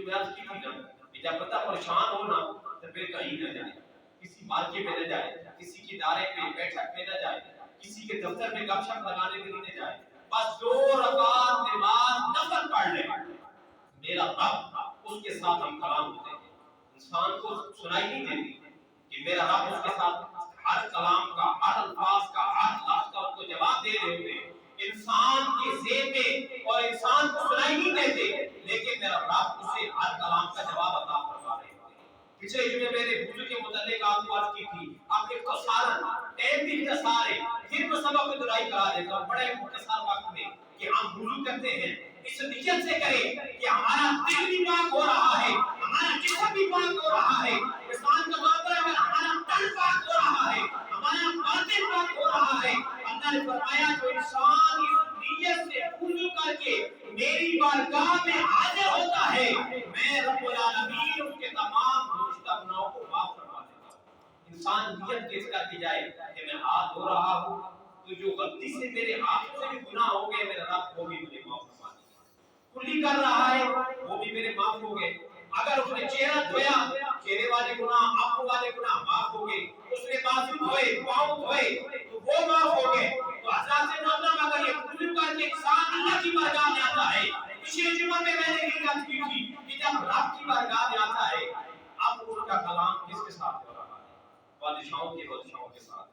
جو میں عرض کی تھی نا کہ جب بندہ پریشان ہو نا تو پھر کہیں نہ جائے، کسی مارکیٹ میں نہ جائے، کسی کی ادارے پہ بیٹھک میں نہ جائے، کسی کے دفتر میں گپ شپ لگانے کے لیے نہ جائے، بس 2 رکعت نماز نفل پڑھ لے، میرا رب اس کے ساتھ ہم کلام ہوتے ہیں۔ انسان کو سنائی نہیں دیتی کہ میرا رب اس کے ساتھ ہر کلام کا، ہر الفاظ کا، ہر لفظ کا اس کو جواب دے رہے ہوتے ہیں۔ انسان کے ذہن میں اور انسان کو سنائی نہیں دیتے، لیکن میرا رب اسے ہر کلام کا جواب عطا فرما رہے ہوتے ہیں۔ پچھلے جمعے میں نے وضو کے متعلق آپ کو بات کی تھی، آپ اختصاراً ٹائم بھی اختصار ہے، پھر میں سبق کو دہرائی کرا دیتا ہوں بڑے مختصر وقت میں کہ ہم وضو کرتے ہیں اس نیت سے کریں کہ ہمارا دل بھی پاک ہو رہا ہے، ہمارا جسم بھی پاک ہو رہا ہے، انسان کا طور پر اگر ہمارا تن پاک ہو رہا ہے، ہمارا باطن پاک ہو رہا ہے۔ اللہ نے فرمایا جو انسان اس نیت سے وضو کر کے میری بارگاہ میں حاضر ہوتا ہے، میں رب العالمین اس کے تمام گزشتہ گناہوں کو معاف فرما دیتا ہوں۔ انسان نیت کیسے کر کے جائے کہ میں ہاتھ دھو رہا ہوں تو جو غلطی سے میرے ہاتھ سے بھی گناہ ہو گئے میرے رب کو بھی مجھے معاف فرما دے، کلی کر رہا ہے وہ بھی میرے معاف ہو گئے، اگر اس نے چہرہ دھویا چہرے والے گناہ، آنکھوں والے گناہ معاف ہو گئے، اس نے بازو دھوئے، پاؤں دھوئے تو وہ معاف ہو گئے۔ تو حضرات محترم اگر یہ وضو کر کے انسان اللہ کی بارگاہ میں آتا ہے، پچھلے جمعہ میں نے یہ بات کی تھی کہ جب رب کی بارگاہ میں آتا ہے اب اس کا کلام کس کے ساتھ ہو رہا ہے؟ بادشاہوں کے ساتھ،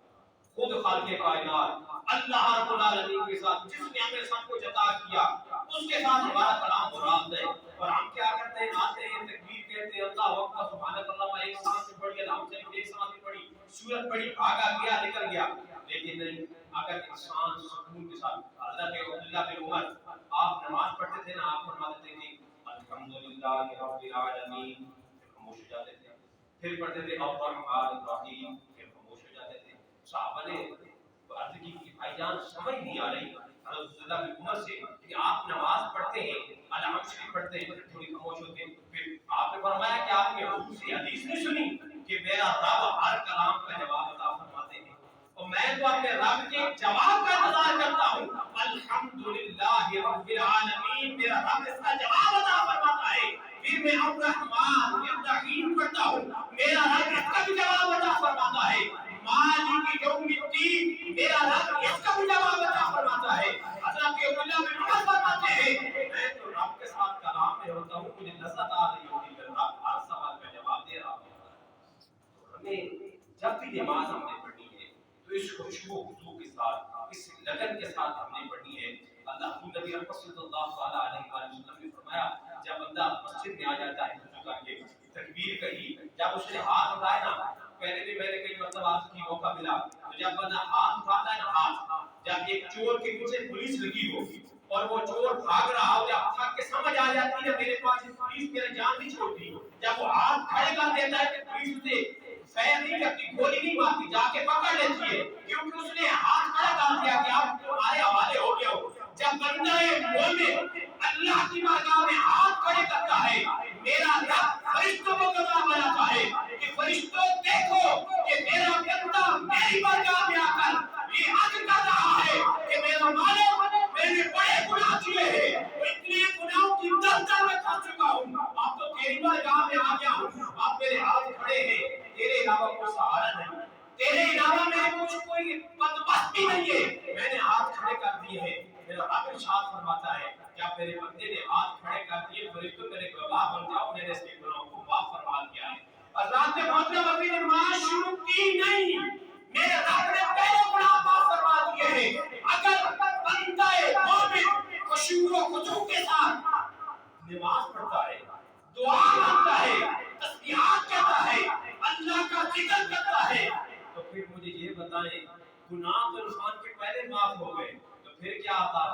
خود خالق کائنات اللہ رب العالمین کے ساتھ، جس نے ہمیں سب کچھ عطا کیا اس کے ساتھ ہمارا کلام ہو رہا ہے۔ اور ہم کیا کرتے ہیں؟ آتے ہیں، تکبیر کہتے ہیں، اللہ اکبر سبحان اللہ، میں ایک ساتھ سے پڑھی، الحمد للہ ایک ساتھ سے پڑھی، سورت پڑھی، بھاگا گیا، نکل گیا۔ لیکن نہیں، اگر انسان سکون کے ساتھ، حضرت عبداللہ بن عمر آپ نماز پڑھتے تھے نا، آپ فرماتے تھے کہ الحمدللہ رب العالمین، پھر خاموش ہو جاتے تھے، پھر پڑھتے تھے الرحمن الرحیم، پھر خاموش ہو جاتے تھے۔ صحابہ نے عرض کی کہ بھائی جان سمجھ نہیں آ رہی حضرت عبداللہ بن عمر سے کہ آپ نماز پڑھتے ہیں، الحمد شریف پڑھتے ہیں، پھر تھوڑی خاموش ہوتے ہیں۔ پھر آپ نے فرمایا کہ آپ نے حضور سے حدیث نہیں سنی کہ میرا رب ہر کلام کا جواب عطا فرماتے ہیں، اور میں تو اپنے رب کے جواب کا انتظار کرتا ہوں۔ الحمدللہ رب العالمین، میرا رب اس کا جواب عطا فرماتا ہے، پھر میں الرحمن الرحیم پڑھتا ہوں، میرا رب اس کا بھی جواب عطا فرماتا ہے، مالک یوم الدین، میرا رب اس کا بھی جواب عطا فرماتا ہے۔ حضرت عبداللہ بن عمر فرماتے ہیں میں تو رب کے ساتھ کلام میں ہوتا ہوں، مجھے لذت آ رہی ہوتی ہے، رب ہر سوال کا جواب دے رہا ہوتا ہے۔ تو ہمیں جب بھی نماز ہم نے پڑھنی ہے تو اس خوشبو خضوع کے ساتھ، اس لگن کے ساتھ ہم نے پڑھنی ہے۔ اللہ نبی اکرم صلی اللہ علیہ وسلم نے فرمایا جب بندہ مسجد میں آ جاتا ہے وضو کر کے، تکبیر کہی، جب اس نے ہاتھ اٹھائے نا، پہلے بھی میں نے کئی مرتبہ آپ کی موقع ملا، تو جب بندہ ہاتھ اٹھاتا ہے نا، ہاتھ جب ایک چور کے پیچھے پولیس لگی ہو اور وہ چور بھاگ رہا ہو، جب تھک کے سمجھ آ جاتی ہے میرے پاس پولیس میرے جان نہیں چھوڑتی، جب وہ ہاتھ کھڑے کر دیتا ہے تو پولیس اسے فیر نہیں کرتی، گولی نہیں مارتی، جا کے پکڑ لیتی ہے، کیونکہ اس نے ہاتھ کھڑا کر دیا کہ آپ تمہارے حوالے ہو گیا ہو۔ جب بندہ مومن اللہ کی بارگاہ میں ہاتھ کھڑے کرتا ہے، میرا رب فرشتوں کو گواہ بناتا ہے کہ فرشتوں دیکھو کہ میرا بندہ میری بارگاہ میں آ کر یہ عرض کر رہا ہے کہ میرا مالک میں نے بڑے گناہ کیے ہیں، اتنے گناہوں کی دلدل میں پھنس چکا ہوں، اب تو تیری بارگاہ میں آ گیا ہوں، اب میرے ہاتھ کھڑے ہیں، تیرے علاوہ کوئی سہارا نہیں، تیرے علاوہ میرے کچھ کوئی بندوبست بھی نہیں ہے، میں نے ہاتھ کھڑے کر دیے ہیں۔ میرا رب ارشاد فرماتا ہے جب میرے بندے نے ہاتھ کھڑے کر دیے، فرشتوں میرے گواہ بن جاؤ، میں نے اس کے گناہوں کو معاف فرما دیا ہے۔ حضرات محترم ابھی نماز شروع کی نہیں، میرے رب نے پہلے گناہ معاف فرما دیے ہیں۔ اگر بندہ مومن خشوع و خضوع کے ساتھ نماز پڑھتا ہے، دعا کرتا ہے، تسبیحات کہتا ہے، اللہ کا ذکر کرتا ہے، تو پھر مجھے یہ بتائیں گناہ تو انسان کے پہلے معاف ہو گئے، تو پھر کیا عطا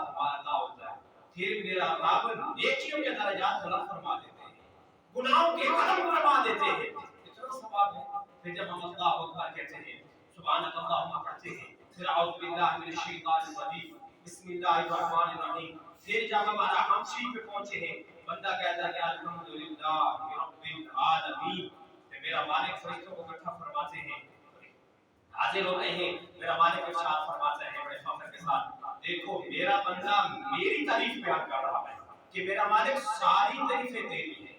ہوتا ہے؟ پھر میرا رب نیکیوں کے درجات بلند فرما دیتے ہیں، گناہوں کے ختم فرما دیتے ہیں، اتنا ثواب ہے۔ پھر جب ہم اللہ اکبر کہتے ہیں، سبحان اللہ پڑھتے ہیں، پھر اعوذ باللہ من الشیطان الرجیم، بسم اللہ الرحمن الرحیم، پھر جب ہم ہم شریف پہ پہنچے ہیں، بندہ کہتا ہے کہ الحمدللہ رب العالمین، کہ میرا مالک فرشتوں کو اکٹھا فرماتے ہیں، حاضر ہوتے ہیں، میرا مالک ارشاد فرماتا ہے بڑے فخر کے ساتھ، دیکھو میرا بندہ میری تعریف بیان کر رہا ہے کہ میرا مالک ساری تعریفیں تیری ہیں،